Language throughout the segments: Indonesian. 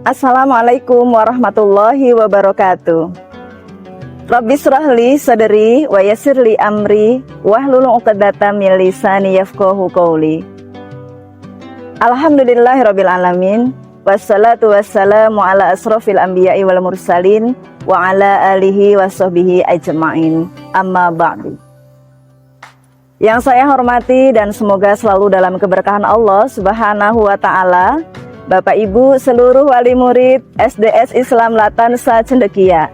Assalamualaikum warahmatullahi wabarakatuh. Rabbi shrahli sadri wa yassirli amri wahlul 'uqdatam min lisani yafqahu qawli. Alhamdulillahirabbil alamin wassalatu wassalamu ala asrofil anbiya'i wal mursalin wa ala alihi washabbihi ajma'in. Amma ba'du. Yang saya hormati dan semoga selalu dalam keberkahan Allah Subhanahu wa taala, Bapak Ibu seluruh wali murid SDS Islam Latansa Cendekia,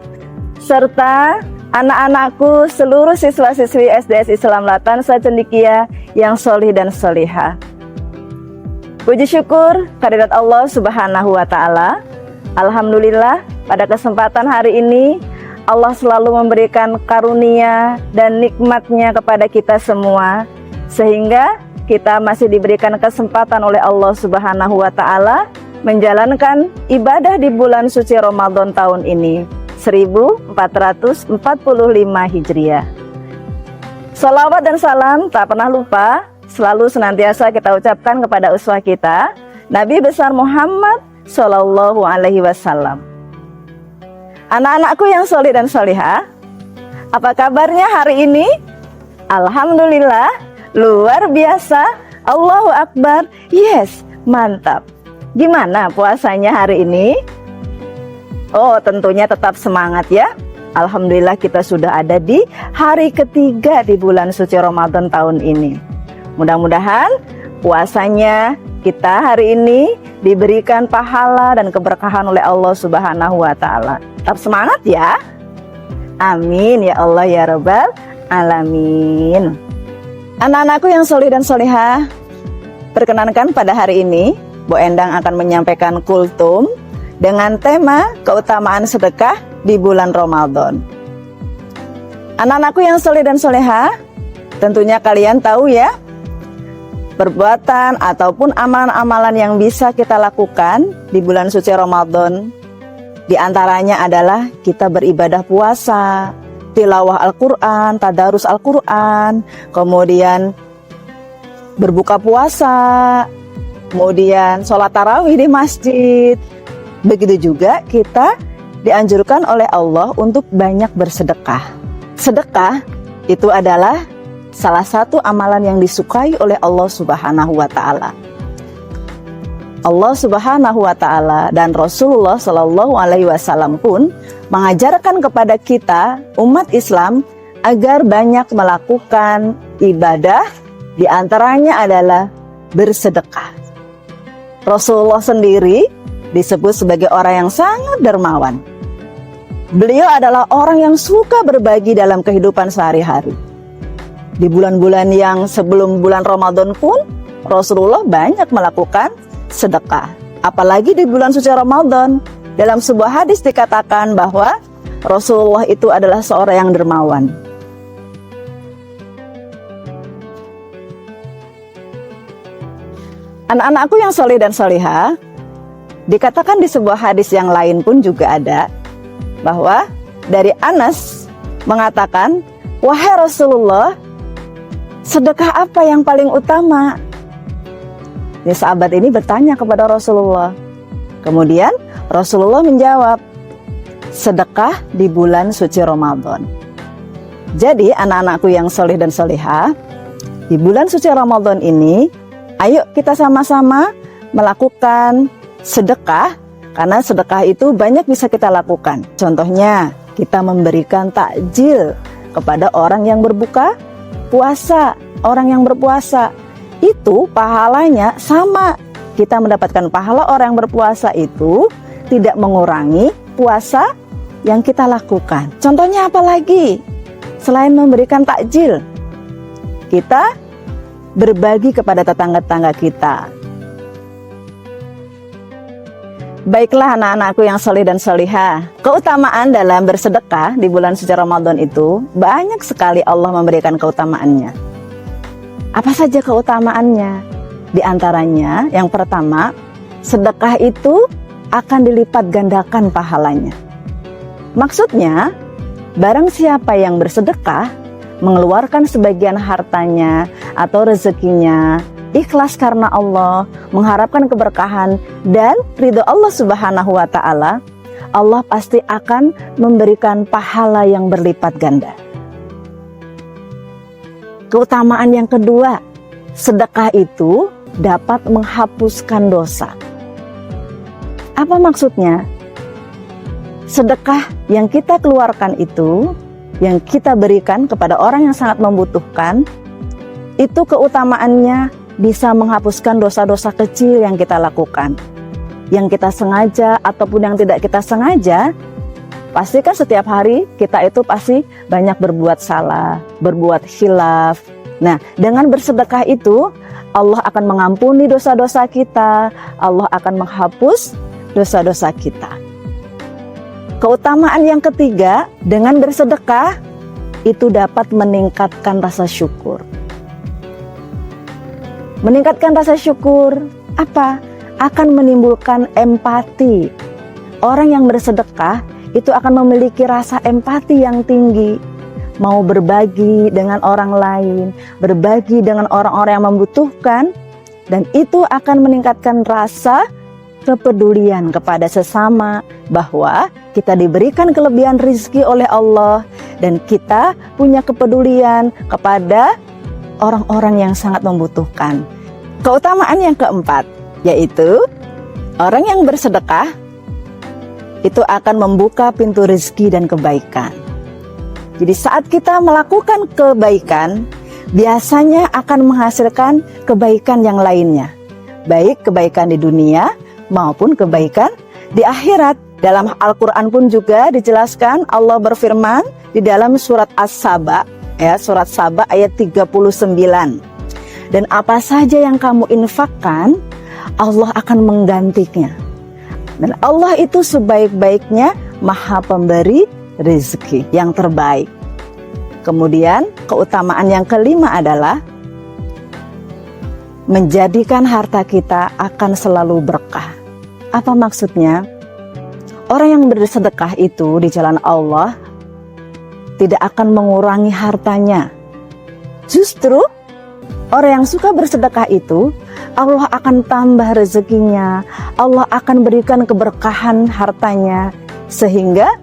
serta anak-anakku seluruh siswa-siswi SDS Islam Latansa Cendekia yang solih dan solihah. Puji syukur kehadirat Allah Subhanahu wa taala. Alhamdulillah, pada kesempatan hari ini Allah selalu memberikan karunia dan nikmatnya kepada kita semua, sehingga kita masih diberikan kesempatan oleh Allah Subhanahu wa taala menjalankan ibadah di bulan suci Ramadan tahun ini 1445 Hijriah. Salawat dan salam tak pernah lupa selalu senantiasa kita ucapkan kepada uswah kita, Nabi besar Muhammad Shallallahu alaihi wasallam. Anak-anakku yang solih dan solihah, apa kabarnya hari ini? Alhamdulillah, luar biasa, Allahu Akbar, yes, mantap. Gimana puasanya hari ini? Oh, tentunya tetap semangat ya. Alhamdulillah kita sudah ada di hari ketiga di bulan suci Ramadan tahun ini. Mudah-mudahan puasanya kita hari ini diberikan pahala dan keberkahan oleh Allah Subhanahu wa taala. Tetap semangat ya. Amin ya Allah ya Rabbal alamin. Anak-anakku yang solih dan solihah, perkenankan pada hari ini Bu Endang akan menyampaikan kultum dengan tema keutamaan sedekah di bulan Ramadan. Anak-anakku yang solih dan solihah, tentunya kalian tahu ya, perbuatan ataupun amalan-amalan yang bisa kita lakukan di bulan suci Ramadan, di antaranya adalah kita beribadah puasa, tilawah Al-Quran, tadarus Al-Quran, kemudian berbuka puasa, kemudian sholat tarawih di masjid. Begitu juga kita dianjurkan oleh Allah untuk banyak bersedekah. Sedekah itu adalah salah satu amalan yang disukai oleh Allah Subhanahu wa taala. Allah Subhanahu wa taala dan Rasulullah Shallallahu alaihi wasallam pun mengajarkan kepada kita umat Islam agar banyak melakukan ibadah, di antaranya adalah bersedekah. Rasulullah sendiri disebut sebagai orang yang sangat dermawan. Beliau adalah orang yang suka berbagi dalam kehidupan sehari-hari. Di bulan-bulan yang sebelum bulan Ramadan pun Rasulullah banyak melakukan sedekah. Apalagi di bulan suci Ramadan, dalam sebuah hadis dikatakan bahwa Rasulullah itu adalah seorang yang dermawan. Anak-anakku yang solih dan solihah, dikatakan di sebuah hadis yang lain pun juga ada, bahwa dari Anas mengatakan, wahai Rasulullah, sedekah apa yang paling utama? Ya, sahabat ini bertanya kepada Rasulullah. Kemudian Rasulullah menjawab, sedekah di bulan suci Ramadan. Jadi anak-anakku yang solih dan solihah, di bulan suci Ramadan ini, ayo kita sama-sama melakukan sedekah, karena sedekah itu banyak bisa kita lakukan. Contohnya, kita memberikan takjil kepada orang yang berbuka puasa, orang yang berpuasa. Itu pahalanya sama. Kita mendapatkan pahala orang yang berpuasa itu tidak mengurangi puasa yang kita lakukan. Contohnya apa lagi? Selain memberikan takjil, kita berbagi kepada tetangga-tetangga kita. Baiklah anak-anakku yang solih dan solihah, keutamaan dalam bersedekah di bulan suci Ramadan itu banyak sekali Allah memberikan keutamaannya. Apa saja keutamaannya? Di antaranya, yang pertama, sedekah itu akan dilipat gandakan pahalanya. Maksudnya, barang siapa yang bersedekah, mengeluarkan sebagian hartanya atau rezekinya ikhlas karena Allah, mengharapkan keberkahan dan ridho Allah Subhanahu wa Ta'ala, Allah pasti akan memberikan pahala yang berlipat ganda. Keutamaan yang kedua, sedekah itu dapat menghapuskan dosa. Apa maksudnya? Sedekah yang kita keluarkan itu, yang kita berikan kepada orang yang sangat membutuhkan, itu keutamaannya bisa menghapuskan dosa-dosa kecil yang kita lakukan. Yang kita sengaja ataupun yang tidak kita sengaja, pasti kan setiap hari kita itu pasti banyak berbuat salah, berbuat khilaf. Nah, dengan bersedekah itu, Allah akan mengampuni dosa-dosa kita, Allah akan menghapus dosa-dosa kita. Keutamaan yang ketiga, dengan bersedekah, itu dapat meningkatkan rasa syukur. Meningkatkan rasa syukur, apa? Akan menimbulkan empati. Orang yang bersedekah itu akan memiliki rasa empati yang tinggi, mau berbagi dengan orang lain, berbagi dengan orang-orang yang membutuhkan, dan itu akan meningkatkan rasa kepedulian kepada sesama, bahwa kita diberikan kelebihan rizki oleh Allah dan kita punya kepedulian kepada orang-orang yang sangat membutuhkan. Keutamaan yang keempat, yaitu orang yang bersedekah itu akan membuka pintu rezeki dan kebaikan. Jadi saat kita melakukan kebaikan, biasanya akan menghasilkan kebaikan yang lainnya, baik kebaikan di dunia maupun kebaikan di akhirat. Dalam Al-Quran pun juga dijelaskan, Allah berfirman di dalam surat As-Saba, ya, surat Saba ayat 39. Dan apa saja yang kamu infakkan, Allah akan menggantinya. Dan Allah itu sebaik-baiknya Maha Pemberi rezeki yang terbaik. Kemudian keutamaan yang kelima adalah menjadikan harta kita akan selalu berkah. Apa maksudnya? Orang yang bersedekah itu di jalan Allah tidak akan mengurangi hartanya. Justru orang yang suka bersedekah itu, Allah akan tambah rezekinya, Allah akan berikan keberkahan hartanya, sehingga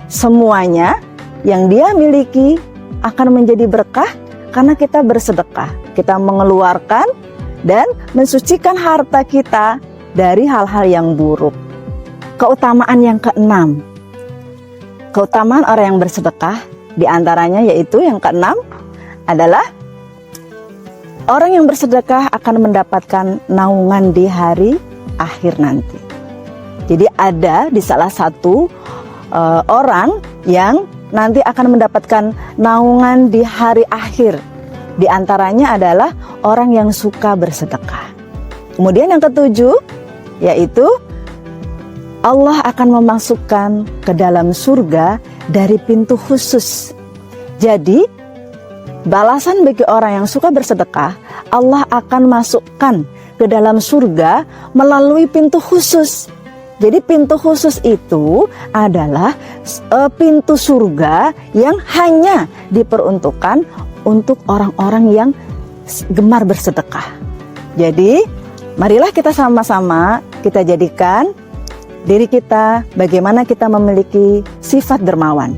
semuanya yang dia miliki akan menjadi berkah karena kita bersedekah. Kita mengeluarkan dan mensucikan harta kita dari hal-hal yang buruk. Keutamaan yang keenam, keutamaan orang yang bersedekah diantaranya yaitu yang keenam adalah orang yang bersedekah akan mendapatkan naungan di hari akhir nanti. Jadi ada di salah satu orang yang nanti akan mendapatkan naungan di hari akhir. Di antaranya adalah orang yang suka bersedekah. Kemudian yang ketujuh, yaitu Allah akan memasukkan ke dalam surga dari pintu khusus. Jadi balasan bagi orang yang suka bersedekah, Allah akan masukkan ke dalam surga melalui pintu khusus. Jadi pintu khusus itu adalah pintu surga yang hanya diperuntukkan untuk orang-orang yang gemar bersedekah. Jadi marilah kita sama-sama kita jadikan diri kita bagaimana kita memiliki sifat dermawan.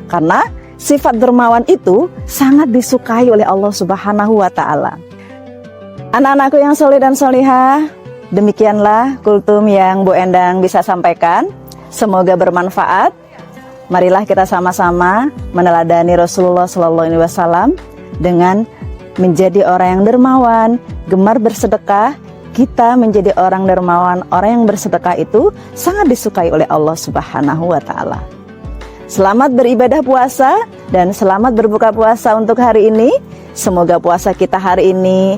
Karena sifat dermawan itu sangat disukai oleh Allah Subhanahu wa Ta'ala. Anak-anakku yang soleh dan solihah, demikianlah kultum yang Bu Endang bisa sampaikan. Semoga bermanfaat. Marilah kita sama-sama meneladani Rasulullah SAW dengan menjadi orang yang dermawan, gemar bersedekah. Kita menjadi orang dermawan, orang yang bersedekah itu sangat disukai oleh Allah Subhanahu wa Ta'ala. Selamat beribadah puasa dan selamat berbuka puasa untuk hari ini. Semoga puasa kita hari ini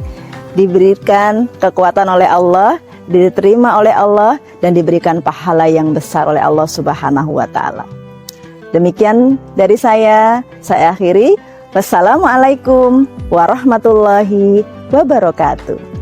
diberikan kekuatan oleh Allah, diterima oleh Allah, dan diberikan pahala yang besar oleh Allah Subhanahu wa Ta'ala. Demikian dari saya akhiri. Wassalamualaikum warahmatullahi wabarakatuh.